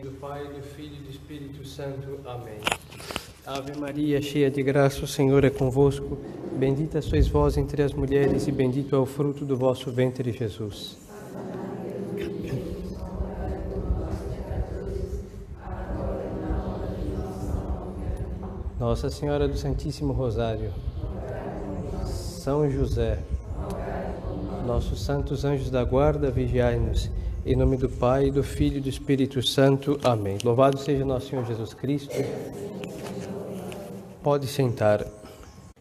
Do Pai, do Filho e do Espírito Santo. Amém. Ave Maria, cheia de graça, o Senhor é convosco. Bendita sois vós entre as mulheres e bendito é o fruto do vosso ventre, Jesus. Nossa Senhora do Santíssimo Rosário, São José, nossos santos anjos da guarda, vigiai-nos. Em nome do Pai, do Filho e do Espírito Santo. Amém. Louvado seja nosso Senhor Jesus Cristo. Pode sentar.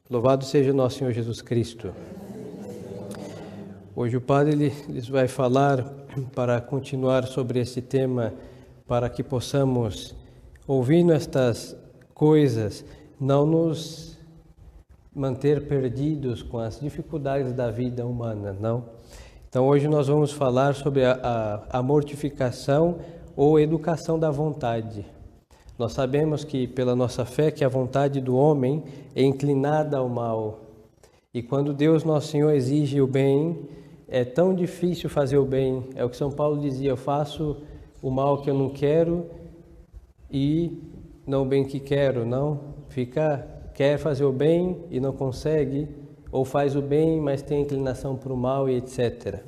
Louvado seja nosso Senhor Jesus Cristo. Hoje o Padre lhes vai falar para continuar sobre esse tema, para que possamos, ouvindo estas coisas, não nos manter perdidos com as dificuldades da vida humana, não. Então hoje nós vamos falar sobre a mortificação ou educação da vontade. Nós sabemos que pela nossa fé que a vontade do homem é inclinada ao mal. E quando Deus nosso Senhor exige o bem, é tão difícil fazer o bem. É o que São Paulo dizia: eu faço o mal que eu não quero e não o bem que quero, não. Quer fazer o bem e não consegue, ou faz o bem, mas tem inclinação para o mal e etc.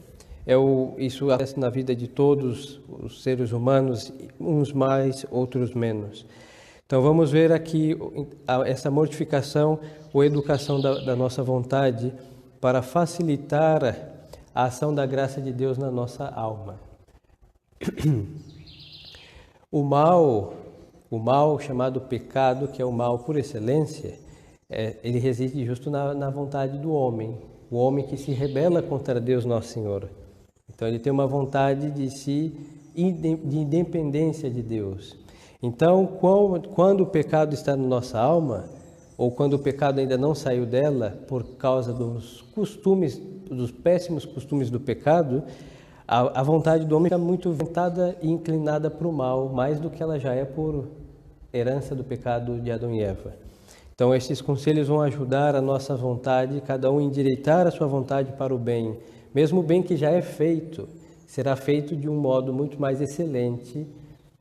Isso acontece na vida de todos os seres humanos, uns mais, outros menos. Então vamos ver aqui essa mortificação ou educação da nossa vontade para facilitar a ação da graça de Deus na nossa alma. O mal chamado pecado, que é o mal por excelência, ele reside justo na vontade do homem, o homem que se rebela contra Deus Nosso Senhor. Então ele tem uma vontade de independência de Deus. Então, quando o pecado está na nossa alma, ou quando o pecado ainda não saiu dela, por causa dos péssimos costumes do pecado, a vontade do homem está muito voltada e inclinada para o mal, mais do que ela já é por herança do pecado de Adão e Eva. Então, esses conselhos vão ajudar a nossa vontade, cada um endireitar a sua vontade para o bem. Mesmo o bem que já é feito, será feito de um modo muito mais excelente,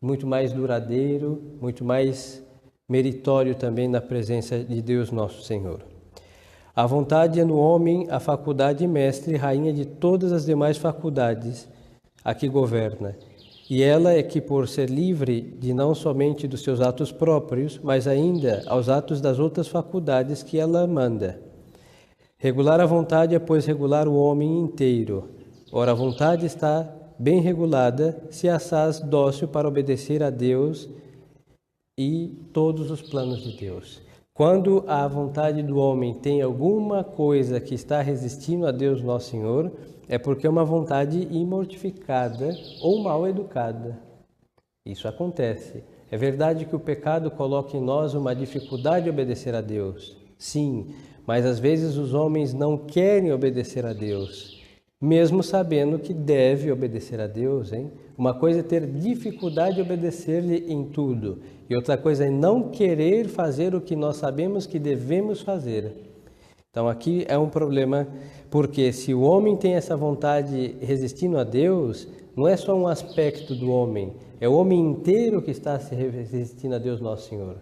muito mais duradouro, muito mais meritório também na presença de Deus nosso Senhor. A vontade é no homem a faculdade mestre e rainha de todas as demais faculdades a que governa. E ela é que, por ser livre de não somente dos seus atos próprios, mas ainda aos atos das outras faculdades que ela manda. Regular a vontade é, pois, regular o homem inteiro. Ora, a vontade está bem regulada se assaz dócil para obedecer a Deus e todos os planos de Deus. Quando a vontade do homem tem alguma coisa que está resistindo a Deus Nosso Senhor, é porque é uma vontade imortificada ou mal educada. Isso acontece. É verdade que o pecado coloca em nós uma dificuldade de obedecer a Deus. Sim, mas às vezes os homens não querem obedecer a Deus, mesmo sabendo que deve obedecer a Deus, hein? Uma coisa é ter dificuldade de obedecer-lhe em tudo, e outra coisa é não querer fazer o que nós sabemos que devemos fazer. Então aqui é um problema, porque se o homem tem essa vontade resistindo a Deus, não é só um aspecto do homem, é o homem inteiro que está se resistindo a Deus Nosso Senhor.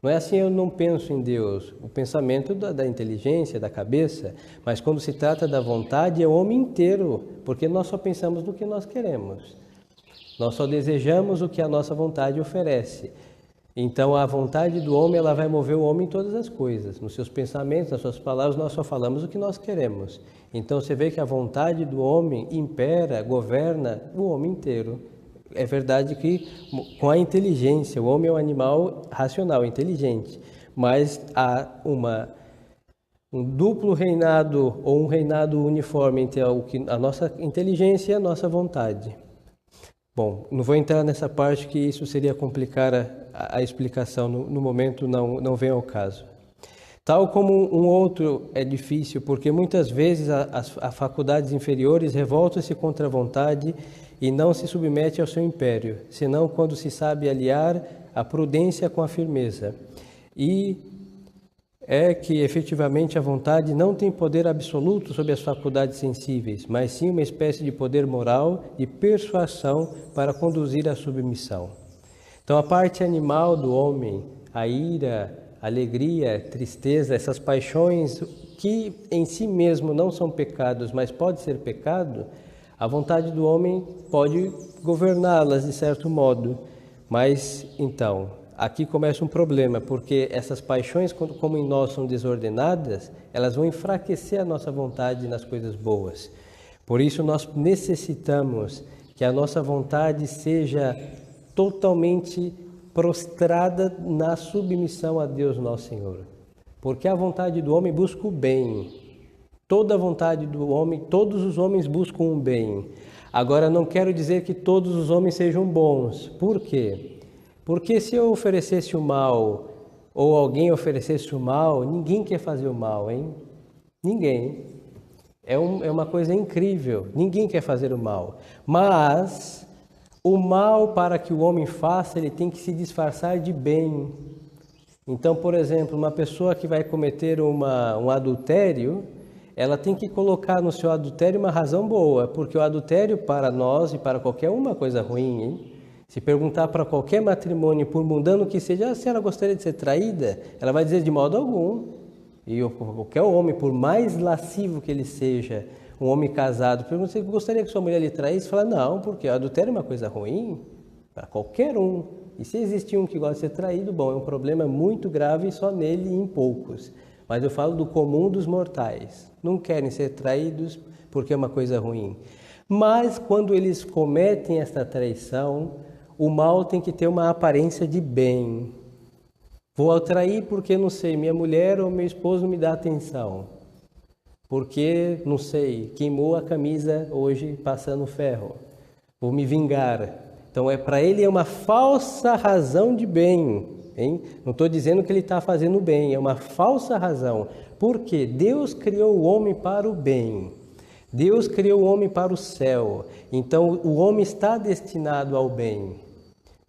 Não é assim: eu não penso em Deus, o pensamento da inteligência, da cabeça, mas quando se trata da vontade é o homem inteiro, porque nós só pensamos no que nós queremos. Nós só desejamos o que a nossa vontade oferece. Então a vontade do homem, ela vai mover o homem em todas as coisas. Nos seus pensamentos, nas suas palavras, nós só falamos o que nós queremos. Então você vê que a vontade do homem impera, governa o homem inteiro. É verdade que com a inteligência, o homem é um animal racional, inteligente, mas há um duplo reinado ou um reinado uniforme entre a nossa inteligência e a nossa vontade. Bom, não vou entrar nessa parte, que isso seria complicar a explicação, no momento não vem ao caso. Tal como um outro é difícil, porque muitas vezes as faculdades inferiores revoltam-se contra a vontade e não se submete ao seu império, senão quando se sabe aliar a prudência com a firmeza. E é que efetivamente a vontade não tem poder absoluto sobre as faculdades sensíveis, mas sim uma espécie de poder moral e persuasão para conduzir à submissão. Então a parte animal do homem, a ira, a alegria, a tristeza, essas paixões que em si mesmo não são pecados, mas pode ser pecado, a vontade do homem pode governá-las de certo modo. Mas então, aqui começa um problema, porque essas paixões, como em nós são desordenadas, elas vão enfraquecer a nossa vontade nas coisas boas. Por isso nós necessitamos que a nossa vontade seja totalmente prostrada na submissão a Deus nosso Senhor. Porque a vontade do homem busca o bem. Toda a vontade do homem, todos os homens buscam o bem. Agora, não quero dizer que todos os homens sejam bons. Por quê? Porque se eu oferecesse o mal, ou alguém oferecesse o mal, ninguém quer fazer o mal, hein? Ninguém. É uma coisa incrível. Ninguém quer fazer o mal. Mas o mal, para que o homem faça, ele tem que se disfarçar de bem. Então, por exemplo, uma pessoa que vai cometer um adultério, ela tem que colocar no seu adultério uma razão boa, porque o adultério para nós e para qualquer uma coisa ruim, hein? Se perguntar para qualquer matrimônio, por mundano que seja, se ela gostaria de ser traída, ela vai dizer de modo algum. E qualquer homem, por mais lascivo que ele seja, um homem casado, pergunta se gostaria que sua mulher lhe traísse, fala não, porque o adultério é uma coisa ruim para qualquer um. E se existir um que gosta de ser traído, bom, é um problema muito grave só nele e em poucos. Mas eu falo do comum dos mortais. Não querem ser traídos porque é uma coisa ruim. Mas quando eles cometem esta traição, o mal tem que ter uma aparência de bem. Vou trair porque, não sei, minha mulher ou meu esposo não me dá atenção. Porque, não sei, queimou a camisa hoje passando ferro. Vou me vingar. Então, para ele é uma falsa razão de bem. Hein? Não estou dizendo que ele está fazendo bem, é uma falsa razão. Por quê? Deus criou o homem para o bem. Deus criou o homem para o céu. Então, o homem está destinado ao bem.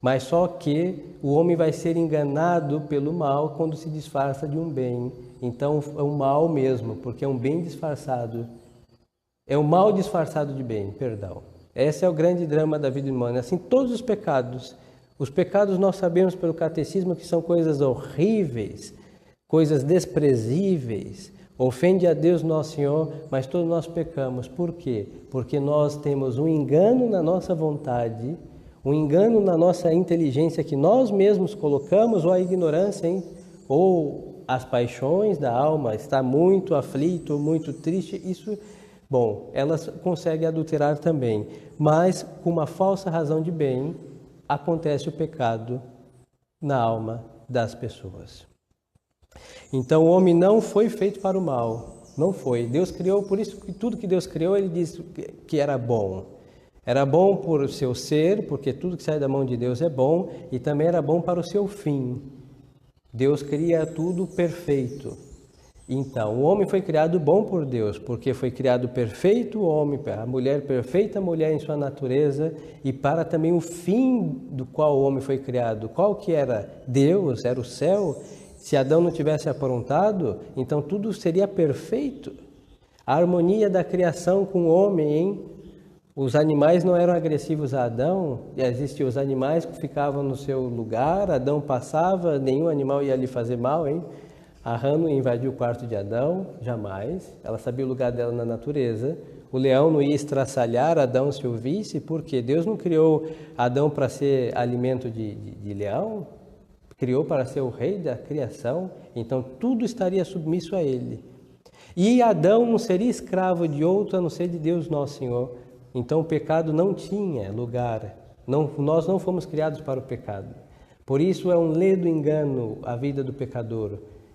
Mas só que o homem vai ser enganado pelo mal quando se disfarça de um bem. Então, é um mal mesmo, porque é um bem disfarçado. É um mal disfarçado de bem, perdão. Esse é o grande drama da vida humana. Assim, todos os pecados. Os pecados nós sabemos pelo catecismo que são coisas horríveis, coisas desprezíveis, ofende a Deus nosso Senhor, mas todos nós pecamos. Por quê? Porque nós temos um engano na nossa vontade, um engano na nossa inteligência que nós mesmos colocamos, ou a ignorância, hein? Ou as paixões da alma, está muito aflito, muito triste, isso, bom, elas conseguem adulterar também, mas com uma falsa razão de bem, acontece o pecado na alma das pessoas. Então o homem não foi feito para o mal, não foi. Deus criou, por isso que tudo que Deus criou, ele disse que era bom. Era bom por o seu ser, porque tudo que sai da mão de Deus é bom, e também era bom para o seu fim. Deus cria tudo perfeito. Então, o homem foi criado bom por Deus, porque foi criado perfeito o homem, a mulher perfeita, a mulher em sua natureza, e para também o fim do qual o homem foi criado. Qual que era? Deus, era o céu. Se Adão não tivesse aprontado, então tudo seria perfeito. A harmonia da criação com o homem, hein? Os animais não eram agressivos a Adão, e existiam os animais que ficavam no seu lugar, Adão passava, nenhum animal ia lhe fazer mal, hein? A rã não invadiu o quarto de Adão, jamais. Ela sabia o lugar dela na natureza. O leão não ia estraçalhar Adão se o visse, porque Deus não criou Adão para ser alimento de leão, criou para ser o rei da criação, então tudo estaria submisso a ele. E Adão não seria escravo de outro a não ser de Deus nosso Senhor. Então o pecado não tinha lugar. Nós não fomos criados para o pecado. Por isso é um ledo engano a vida do pecador.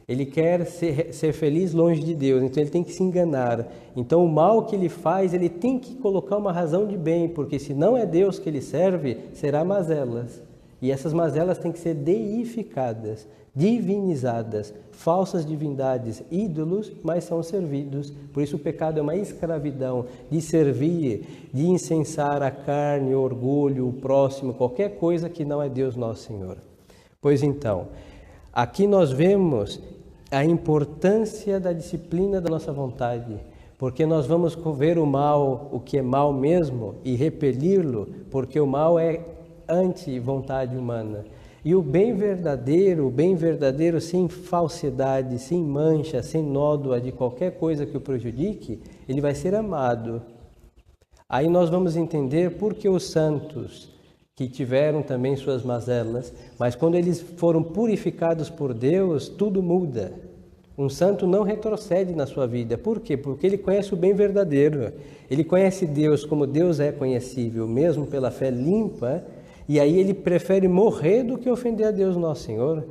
Ele quer ser feliz longe de Deus, então ele tem que se enganar. Então o mal que ele faz, ele tem que colocar uma razão de bem, porque se não é Deus que ele serve, será mazelas. E essas mazelas têm que ser deificadas, divinizadas, falsas divindades, ídolos, mas são servidos. Por isso o pecado é uma escravidão de servir, de incensar a carne, o orgulho, o próximo, qualquer coisa que não é Deus nosso Senhor. Pois então, aqui nós vemos a importância da disciplina da nossa vontade, porque nós vamos ver o mal, o que é mal mesmo, e repeli-lo, porque o mal é anti-vontade humana. E o bem verdadeiro sem falsidade, sem mancha, sem nódoa de qualquer coisa que o prejudique, ele vai ser amado. Aí nós vamos entender por que os santos, que tiveram também suas mazelas, mas quando eles foram purificados por Deus, tudo muda. Um santo não retrocede na sua vida. Por quê? Porque ele conhece o bem verdadeiro. Ele conhece Deus como Deus é conhecível, mesmo pela fé limpa, e aí ele prefere morrer do que ofender a Deus nosso Senhor.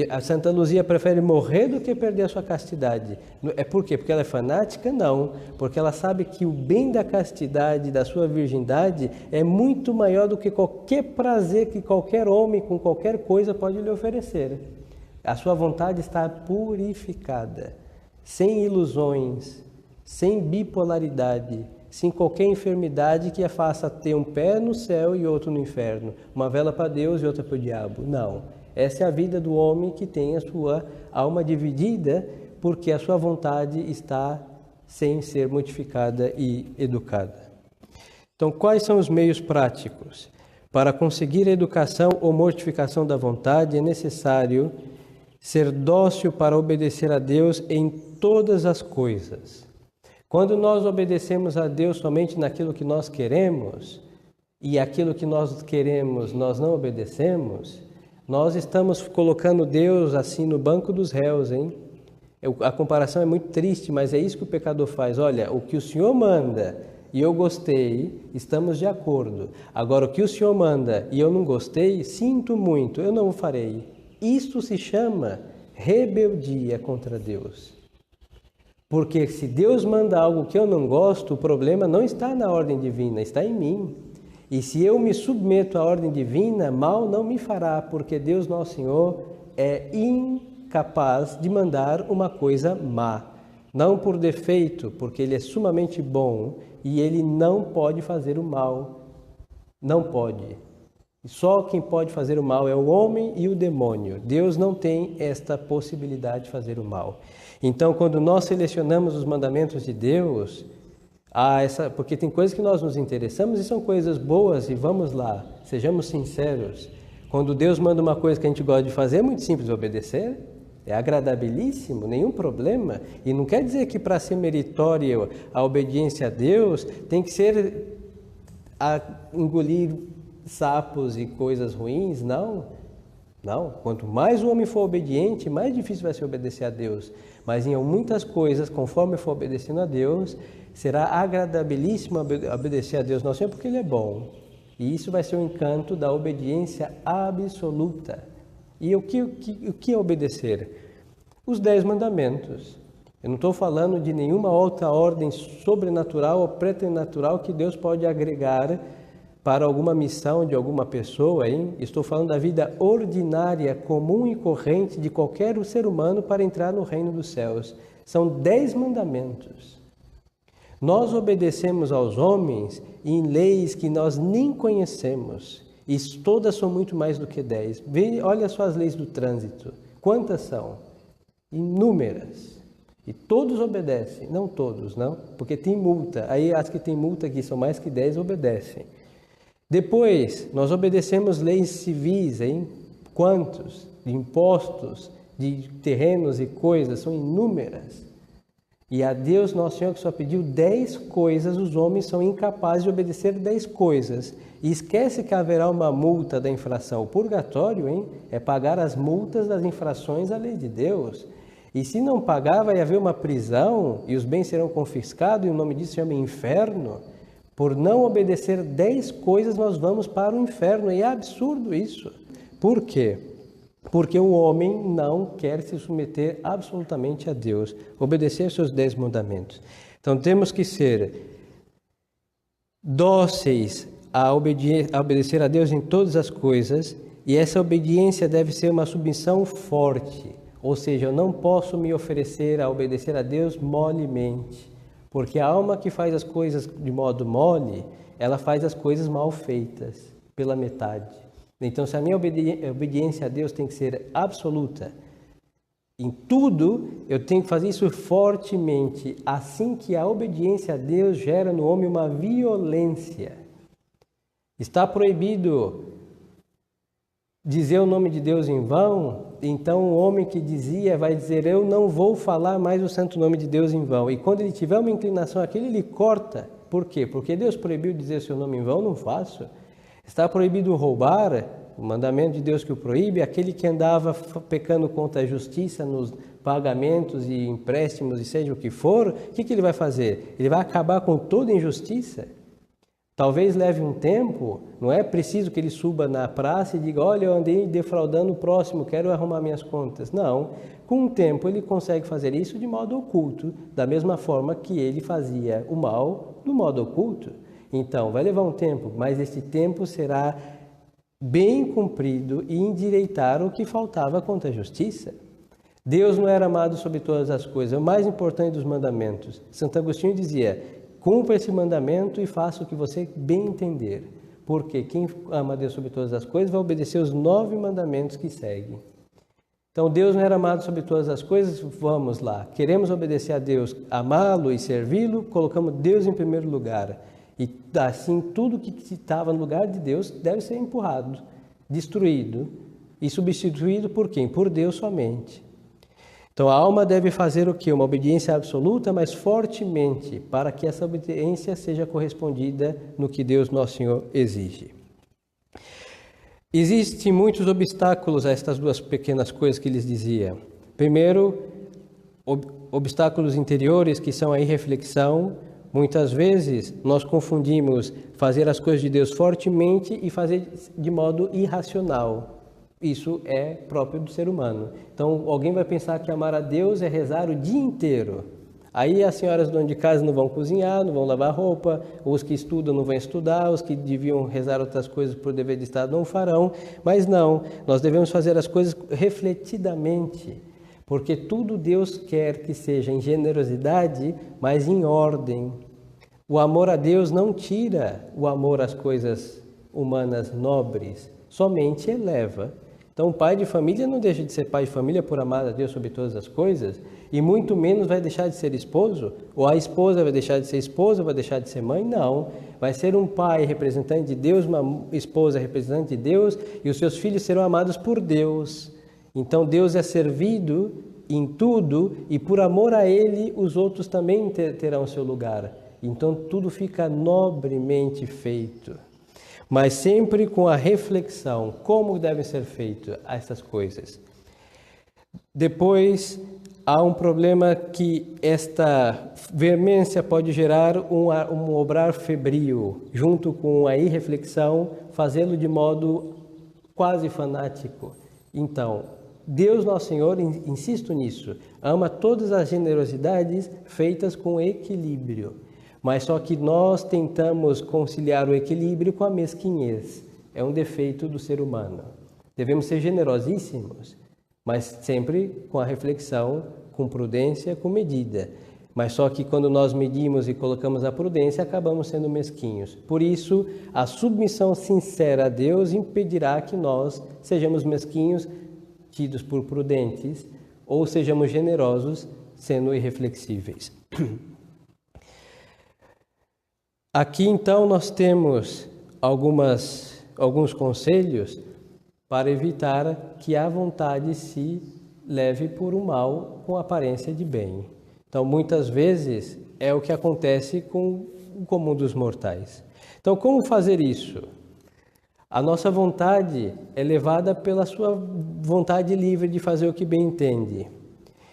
A Santa Luzia prefere morrer do que perder a sua castidade. É por quê? Porque ela é fanática? Não. Porque ela sabe que o bem da castidade, da sua virgindade, é muito maior do que qualquer prazer que qualquer homem com qualquer coisa pode lhe oferecer. A sua vontade está purificada, sem ilusões, sem bipolaridade, sem qualquer enfermidade que a faça ter um pé no céu e outro no inferno, uma vela para Deus e outra para o diabo. Não. Essa é a vida do homem que tem a sua alma dividida, porque a sua vontade está sem ser modificada e educada. Então, quais são os meios práticos? Para conseguir a educação ou mortificação da vontade, é necessário ser dócil para obedecer a Deus em todas as coisas. Quando nós obedecemos a Deus somente naquilo que nós queremos, e aquilo que nós queremos nós não obedecemos, nós estamos colocando Deus assim no banco dos réus, hein? A comparação é muito triste, mas é isso que o pecador faz. Olha, o que o Senhor manda e eu gostei, estamos de acordo. Agora, o que o Senhor manda e eu não gostei, sinto muito, eu não o farei. Isto se chama rebeldia contra Deus. Porque se Deus manda algo que eu não gosto, o problema não está na ordem divina, está em mim. E se eu me submeto à ordem divina, mal não me fará, porque Deus nosso Senhor é incapaz de mandar uma coisa má. Não por defeito, porque Ele é sumamente bom e Ele não pode fazer o mal. Não pode. Só quem pode fazer o mal é o homem e o demônio. Deus não tem esta possibilidade de fazer o mal. Então, quando nós selecionamos os mandamentos de Deus, porque tem coisas que nós nos interessamos e são coisas boas, e vamos lá, sejamos sinceros. Quando Deus manda uma coisa que a gente gosta de fazer, é muito simples obedecer, é agradabilíssimo, nenhum problema. E não quer dizer que para ser meritória a obediência a Deus tem que ser engolir sapos e coisas ruins, não. Não, quanto mais o homem for obediente, mais difícil vai ser obedecer a Deus. Mas em muitas coisas, conforme for obedecendo a Deus, será agradabilíssimo obedecer a Deus nosso Senhor, porque Ele é bom. E isso vai ser o encanto da obediência absoluta. E o que é obedecer? Os 10 mandamentos. Eu não estou falando de nenhuma outra ordem sobrenatural ou preternatural que Deus pode agregar para alguma missão de alguma pessoa, hein? Estou falando da vida ordinária, comum e corrente de qualquer ser humano para entrar no reino dos céus. São 10 mandamentos. Nós obedecemos aos homens em leis que nós nem conhecemos. E todas são muito mais do que 10. Olha só as leis do trânsito. Quantas são? Inúmeras. E todos obedecem. Não todos, não. Porque tem multa. Aí as que tem multa aqui são mais que 10 obedecem. Depois, nós obedecemos leis civis, hein? Quantos? De impostos, de terrenos e coisas, são inúmeras. E a Deus nosso Senhor que só pediu 10 coisas, os homens são incapazes de obedecer 10 coisas. E esquece que haverá uma multa da infração. O purgatório, hein? É pagar as multas das infrações à lei de Deus. E se não pagar, vai haver uma prisão e os bens serão confiscados, e o nome disso se chama inferno. Por não obedecer 10 coisas, nós vamos para o inferno. E é absurdo isso. Por quê? Porque o homem não quer se submeter absolutamente a Deus, obedecer seus 10 mandamentos. Então, temos que ser dóceis a obedecer a Deus em todas as coisas, e essa obediência deve ser uma submissão forte. Ou seja, eu não posso me oferecer a obedecer a Deus molemente. Porque a alma que faz as coisas de modo mole, ela faz as coisas mal feitas, pela metade. Então, se a minha obediência a Deus tem que ser absoluta, em tudo eu tenho que fazer isso fortemente, assim que a obediência a Deus gera no homem uma violência. Está proibido dizer o nome de Deus em vão, então o homem que dizia vai dizer, eu não vou falar mais o santo nome de Deus em vão. E quando ele tiver uma inclinação àquilo, ele corta. Por quê? Porque Deus proibiu dizer seu nome em vão, não faço. Está proibido roubar, o mandamento de Deus que o proíbe, aquele que andava pecando contra a justiça nos pagamentos e empréstimos e seja o que for, o que ele vai fazer? Ele vai acabar com toda injustiça? Talvez leve um tempo, não é preciso que ele suba na praça e diga, olha, eu andei defraudando o próximo, quero arrumar minhas contas. Não, com o tempo ele consegue fazer isso de modo oculto, da mesma forma que ele fazia o mal do modo oculto. Então, vai levar um tempo, mas esse tempo será bem cumprido e endireitar o que faltava contra a justiça. Deus não era amado sobre todas as coisas, é o mais importante dos mandamentos. Santo Agostinho dizia, cumpra esse mandamento e faça o que você bem entender. Porque quem ama Deus sobre todas as coisas vai obedecer os 9 mandamentos que seguem. Então, Deus não era amado sobre todas as coisas, vamos lá. Queremos obedecer a Deus, amá-lo e servi-lo, colocamos Deus em primeiro lugar. E assim, tudo que estava no lugar de Deus deve ser empurrado, destruído e substituído por quem? Por Deus somente. Então, a alma deve fazer o quê? Uma obediência absoluta, mas fortemente, para que essa obediência seja correspondida no que Deus Nosso Senhor exige. Existem muitos obstáculos a estas 2 pequenas coisas que lhes dizia. Primeiro, obstáculos interiores, que são a irreflexão. Muitas vezes, nós confundimos fazer as coisas de Deus fortemente e fazer de modo irracional. Isso é próprio do ser humano. Então, alguém vai pensar que amar a Deus é rezar o dia inteiro. Aí as senhoras donas de casa não vão cozinhar, não vão lavar roupa, os que estudam não vão estudar, os que deviam rezar outras coisas por dever de Estado não farão. Mas não, nós devemos fazer as coisas refletidamente, porque tudo Deus quer que seja em generosidade, mas em ordem. O amor a Deus não tira o amor às coisas humanas nobres, somente eleva. Então, o pai de família não deixa de ser pai de família por amar a Deus sobre todas as coisas, e muito menos vai deixar de ser esposo, ou a esposa vai deixar de ser esposa, vai deixar de ser mãe, não. Vai ser um pai representante de Deus, uma esposa representante de Deus, e os seus filhos serão amados por Deus. Então, Deus é servido em tudo, e por amor a Ele, os outros também terão seu lugar. Então, tudo fica nobremente feito. Mas sempre com a reflexão, como devem ser feitas essas coisas. Depois, há um problema que esta veemência pode gerar um obrar febril, junto com a irreflexão, fazê-lo de modo quase fanático. Então, Deus Nosso Senhor, insisto nisso, ama todas as generosidades feitas com equilíbrio. Mas só que nós tentamos conciliar o equilíbrio com a mesquinhez. É um defeito do ser humano. Devemos ser generosíssimos, mas sempre com a reflexão, com prudência, com medida. Mas só que quando nós medimos e colocamos a prudência, acabamos sendo mesquinhos. Por isso, a submissão sincera a Deus impedirá que nós sejamos mesquinhos, tidos por prudentes, ou sejamos generosos, sendo irreflexíveis. Aqui, então, nós temos alguns conselhos para evitar que a vontade se leve por um mal com aparência de bem. Então, muitas vezes, é o que acontece com o comum dos mortais. Então, como fazer isso? A nossa vontade é levada pela sua vontade livre de fazer o que bem entende.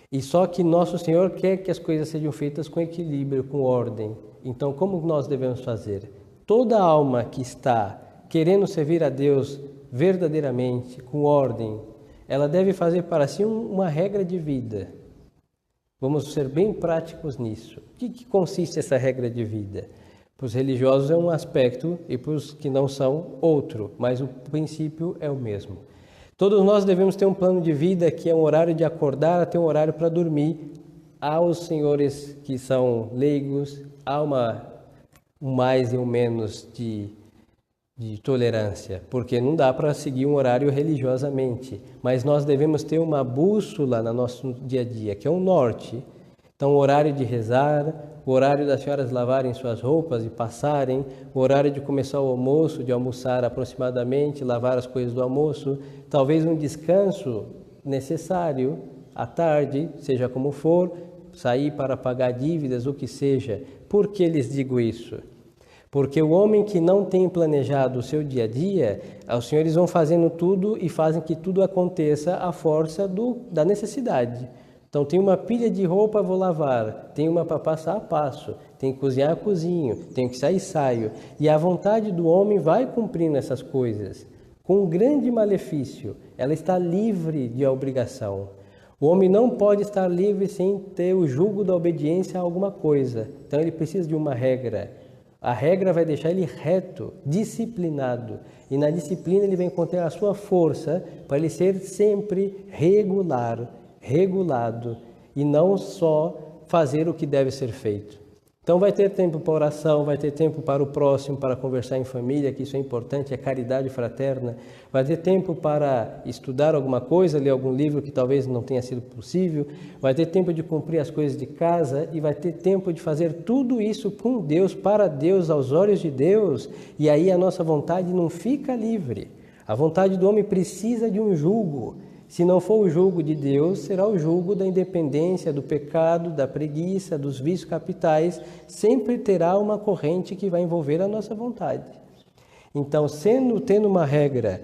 E só que Nosso Senhor quer que as coisas sejam feitas com equilíbrio, com ordem. Então, como nós devemos fazer? Toda alma que está querendo servir a Deus verdadeiramente, com ordem, ela deve fazer para si uma regra de vida. Vamos ser bem práticos nisso. O que consiste essa regra de vida? Para os religiosos é um aspecto e para os que não são outro, mas o princípio é o mesmo. Todos nós devemos ter um plano de vida que é um horário de acordar até um horário para dormir. Há os senhores que são leigos, há um mais e um menos de tolerância, porque não dá para seguir um horário religiosamente, mas nós devemos ter uma bússola no nosso dia a dia, que é um norte, Então, o horário de rezar, o horário das senhoras lavarem suas roupas e passarem, o horário de começar o almoço, de almoçar aproximadamente, lavar as coisas do almoço, talvez um descanso necessário à tarde, seja como for, sair para pagar dívidas, o que seja. Por que lhes digo isso? Porque o homem que não tem planejado o seu dia a dia, os senhores vão fazendo tudo e fazem que tudo aconteça à força da necessidade. Então, tem uma pilha de roupa, vou lavar. Tem uma para passar, passo. Tem que cozinhar, cozinho. Tenho que sair, saio. E a vontade do homem vai cumprindo essas coisas. Com um grande malefício, ela está livre de obrigação. O homem não pode estar livre sem ter o jugo da obediência a alguma coisa. Então, ele precisa de uma regra. A regra vai deixar ele reto, disciplinado. E na disciplina ele vai encontrar a sua força para ele ser sempre regular, regulado. E não só fazer o que deve ser feito. Então vai ter tempo para oração, vai ter tempo para o próximo, para conversar em família, que isso é importante, é caridade fraterna. Vai ter tempo para estudar alguma coisa, ler algum livro que talvez não tenha sido possível. Vai ter tempo de cumprir as coisas de casa e vai ter tempo de fazer tudo isso com Deus, para Deus, aos olhos de Deus. E aí a nossa vontade não fica livre. A vontade do homem precisa de um jugo. Se não for o jugo de Deus, será o jugo da independência, do pecado, da preguiça, dos vícios capitais. Sempre terá uma corrente que vai envolver a nossa vontade. Então, tendo uma regra,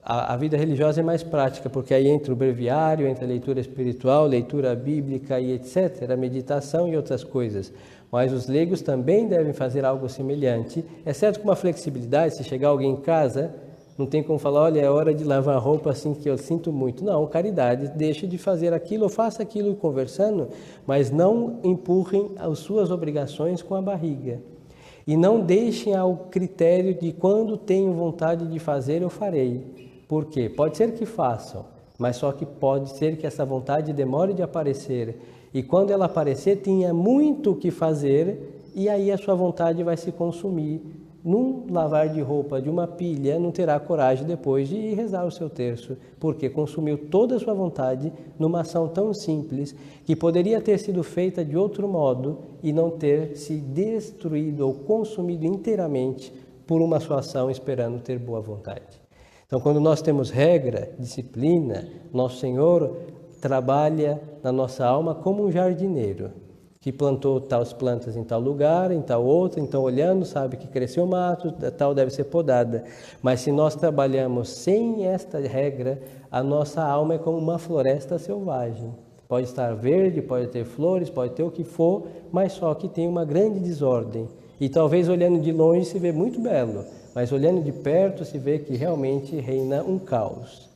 a vida religiosa é mais prática, porque aí entra o breviário, entra a leitura espiritual, leitura bíblica e etc., a meditação e outras coisas. Mas os leigos também devem fazer algo semelhante, exceto com uma flexibilidade. Se chegar alguém em casa, não tem como falar, olha, é hora de lavar a roupa assim que eu sinto muito. Não, caridade, deixe de fazer aquilo ou faça aquilo conversando, mas não empurrem as suas obrigações com a barriga. E não deixem ao critério de quando tenho vontade de fazer, eu farei. Por quê? Pode ser que façam, mas só que pode ser que essa vontade demore de aparecer. E quando ela aparecer, tenha muito o que fazer e aí a sua vontade vai se consumir. Num lavar de roupa de uma pilha, não terá coragem depois de ir rezar o seu terço, porque consumiu toda a sua vontade numa ação tão simples que poderia ter sido feita de outro modo e não ter se destruído ou consumido inteiramente por uma sua ação esperando ter boa vontade. Então, quando nós temos regra, disciplina, nosso Senhor trabalha na nossa alma como um jardineiro que plantou tais plantas em tal lugar, em tal outro, então olhando, sabe que cresceu mato, tal deve ser podada. Mas se nós trabalhamos sem esta regra, a nossa alma é como uma floresta selvagem. Pode estar verde, pode ter flores, pode ter o que for, mas só que tem uma grande desordem. E talvez olhando de longe se vê muito belo, mas olhando de perto se vê que realmente reina um caos.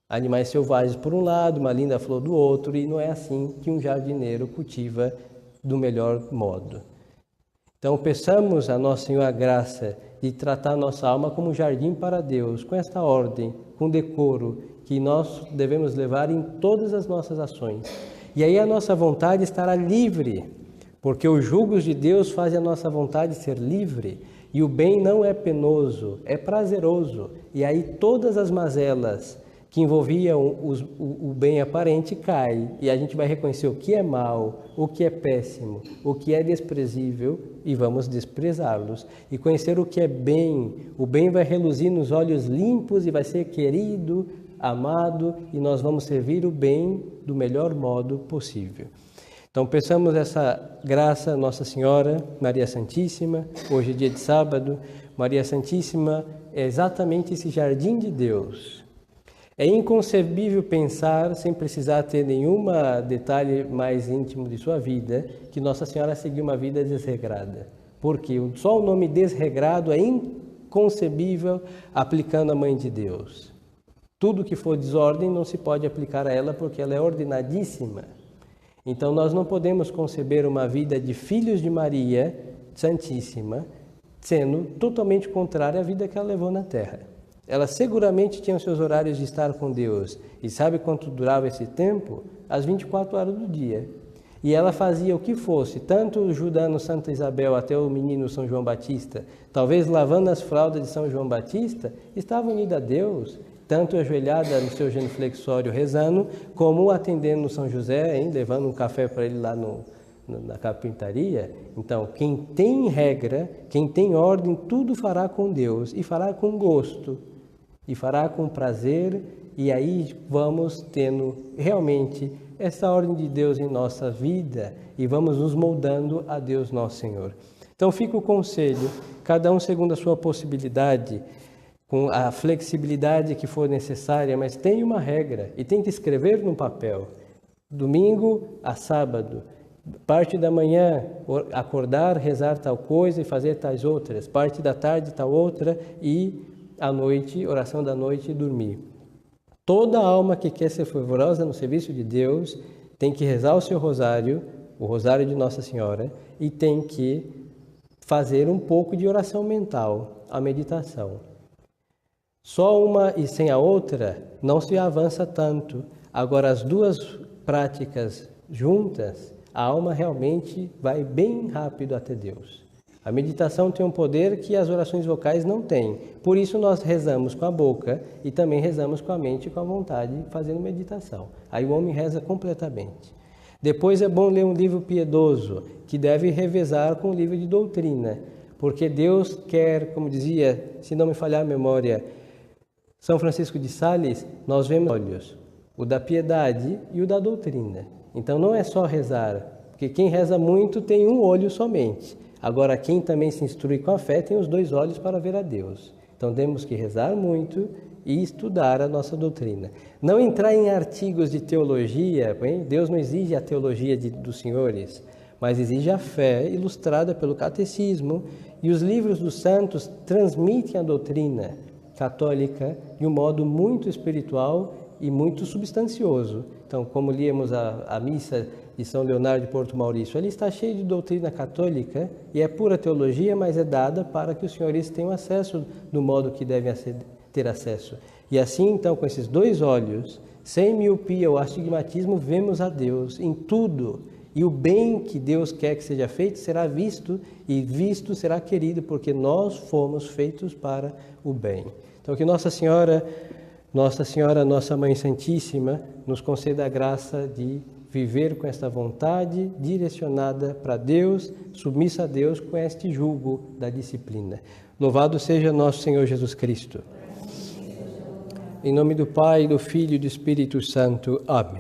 Animais selvagens por um lado, uma linda flor do outro, e não é assim que um jardineiro cultiva do melhor modo. Então, peçamos a Nosso Senhor a graça de tratar nossa alma como um jardim para Deus, com esta ordem, com decoro, que nós devemos levar em todas as nossas ações. E aí a nossa vontade estará livre, porque os jugos de Deus fazem a nossa vontade ser livre, e o bem não é penoso, é prazeroso. E aí todas as mazelas que envolviam o bem aparente cai, e a gente vai reconhecer o que é mal, o que é péssimo, o que é desprezível, e vamos desprezá-los. E conhecer o que é bem, o bem vai reluzir nos olhos limpos e vai ser querido, amado, e nós vamos servir o bem do melhor modo possível. Então, peçamos essa graça, Nossa Senhora, Maria Santíssima. Hoje é dia de sábado. Maria Santíssima é exatamente esse jardim de Deus. É inconcebível pensar, sem precisar ter nenhum detalhe mais íntimo de sua vida, que Nossa Senhora seguiu uma vida desregrada. Porque só o nome desregrado é inconcebível aplicando a Mãe de Deus. Tudo que for desordem não se pode aplicar a ela, porque ela é ordenadíssima. Então nós não podemos conceber uma vida de filhos de Maria Santíssima, sendo totalmente contrária à vida que ela levou na Terra. Ela seguramente tinha os seus horários de estar com Deus. E sabe quanto durava esse tempo? As 24 horas do dia. E ela fazia o que fosse, tanto ajudando Santa Isabel até o menino São João Batista, talvez lavando as fraldas de São João Batista, estava unida a Deus. tanto ajoelhada no seu genuflexório rezando, como atendendo no São José, hein, levando um café para ele lá na carpintaria. Então, quem tem regra, quem tem ordem, tudo fará com Deus, e fará com gosto, e fará com prazer, e aí vamos tendo realmente essa ordem de Deus em nossa vida, e vamos nos moldando a Deus nosso Senhor. Então fica o conselho, cada um segundo a sua possibilidade, com a flexibilidade que for necessária, mas tem uma regra, e tem que escrever no papel, domingo a sábado, parte da manhã, acordar, rezar tal coisa e fazer tais outras. Parte da tarde, tal outra. E à noite, oração da noite e dormir. Toda alma que quer ser fervorosa no serviço de Deus tem que rezar o seu rosário, o rosário de Nossa Senhora, e tem que fazer um pouco de oração mental, a meditação. Só uma e sem a outra não se avança tanto. Agora, as duas práticas juntas, a alma realmente vai bem rápido até Deus. A meditação tem um poder que as orações vocais não têm. Por isso nós rezamos com a boca e também rezamos com a mente e com a vontade, fazendo meditação. Aí o homem reza completamente. Depois é bom ler um livro piedoso, que deve revezar com o livro de doutrina, porque Deus quer, como dizia, se não me falhar a memória, São Francisco de Sales, nós vemos olhos, o da piedade e o da doutrina. Então não é só rezar, porque quem reza muito tem um olho somente. Agora quem também se instrui com a fé tem os dois olhos para ver a Deus. Então temos que rezar muito e estudar a nossa doutrina. Não entrar em artigos de teologia, hein? Deus não exige a teologia dos senhores, mas exige a fé ilustrada pelo catecismo, e os livros dos santos transmitem a doutrina católica de um modo muito espiritual e muito substancioso. Então, como líamos a missa de São Leonardo de Porto Maurício, ele está cheio de doutrina católica e é pura teologia, mas é dada para que os senhores tenham acesso do modo que devem ter acesso. E assim, então, com esses dois olhos, sem miopia ou astigmatismo, vemos a Deus em tudo. E o bem que Deus quer que seja feito será visto, e visto será querido, porque nós fomos feitos para o bem. Então, que Nossa Senhora, Nossa Mãe Santíssima, nos conceda a graça de viver com esta vontade direcionada para Deus, submissa a Deus com este jugo da disciplina. Louvado seja nosso Senhor Jesus Cristo. Em nome do Pai, do Filho e do Espírito Santo. Amém.